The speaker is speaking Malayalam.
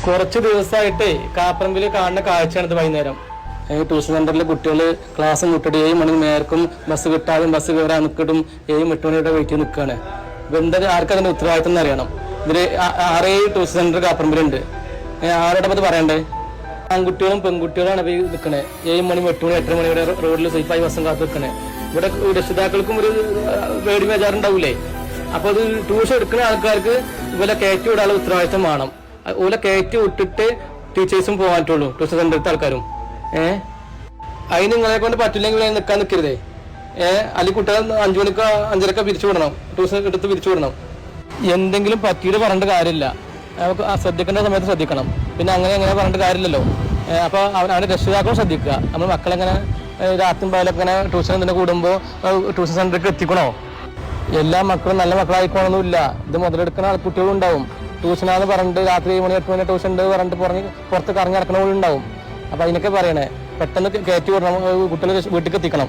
കുറച്ച് ദിവസമായിട്ട് കാപ്പറമ്പിൽ കാണുന്ന കാഴ്ചയാണിത്. വൈകുന്നേരം ട്യൂഷൻ സെന്ററിൽ കുട്ടികൾ ക്ലാസ് മുട്ടിട്ട് 7 മണി നേരക്കും ബസ് കിട്ടാതെ ബസ് കയറാൻ നിൽക്കിട്ടും 7-8 മണിയുടെ വെയിറ്റ് നിൽക്കുകയാണ്. എന്താ ആർക്കും അതിന്റെ ഉത്തരവാദിത്തം എന്നറിയണം. ഇതില് 6-7 ട്യൂഷൻ സെന്റർ കാപ്പറമ്പിലുണ്ട്. ആരോടെ അത് പറയണ്ടേ? ആൺകുട്ടികളും പെൺകുട്ടികളാണ് നിൽക്കണേ. 7 മണി 8 മണി 8 മണി വരെ റോഡിൽ സേഫായി ബസ്സും കാത്തു നിൽക്കണേ. ഇവിടെ രക്ഷിതാക്കൾക്കും ഒരു പേടി ബേജാറുണ്ടാവൂലേ? അപ്പൊ അത് ട്യൂഷൻ എടുക്കുന്ന ആൾക്കാർക്ക് ഇവരെ കയറ്റി വിടാനുള്ള ഉത്തരവാദിത്തം വേണം. ഓലെ കയറ്റി വിട്ടിട്ട് ടീച്ചേഴ്സും പോകാൻ പറ്റുള്ളൂ, ട്യൂഷൻ സെന്ററിലത്തെ ആൾക്കാരും. അതിന് നിങ്ങളെ കൊണ്ട് പറ്റില്ലെങ്കിൽ നിൽക്കാൻ നിൽക്കരുതേ. അല്ലെങ്കിൽ കുട്ടികൾ 5 മണിക്കോ 5:30 പിരിച്ചു വിടണം, ട്യൂഷൻ എടുത്ത് പിരിച്ചു വിടണം. എന്തെങ്കിലും പറ്റിയിട്ട് പറഞ്ഞിട്ട് കാര്യമില്ല. നമുക്ക് ശ്രദ്ധിക്കേണ്ട സമയത്ത് ശ്രദ്ധിക്കണം. പിന്നെ അങ്ങനെ പറഞ്ഞിട്ട് കാര്യമില്ലല്ലോ. അപ്പോൾ അവരുടെ രക്ഷിതാക്കളും ശ്രദ്ധിക്കുക. നമ്മൾ മക്കളെങ്ങനെ രാത്രി പോയാലൊക്കെ ഇങ്ങനെ ട്യൂഷൻ തന്നെ കൂടുമ്പോൾ ട്യൂഷൻ സെന്ററിലേക്ക് എത്തിക്കണോ? എല്ലാ മക്കളും നല്ല മക്കളായിക്കോണമെന്നില്ല. ഇത് മുതലെടുക്കുന്ന കുട്ടികളും ഉണ്ടാവും. ട്യൂഷനാന്ന് പറഞ്ഞിട്ട് രാത്രി 7 മണി 8 മണി ട്യൂഷൻ ഉണ്ട് പറഞ്ഞിട്ട് പുറത്ത് കറങ്ങി നടക്കണ പോലും ഉണ്ടാവും. അപ്പൊ അതിനൊക്കെ പറയണേ, പെട്ടെന്ന് കയറ്റി വിടണം, കുട്ടികളെ വീട്ടിലേക്ക് എത്തിക്കണം.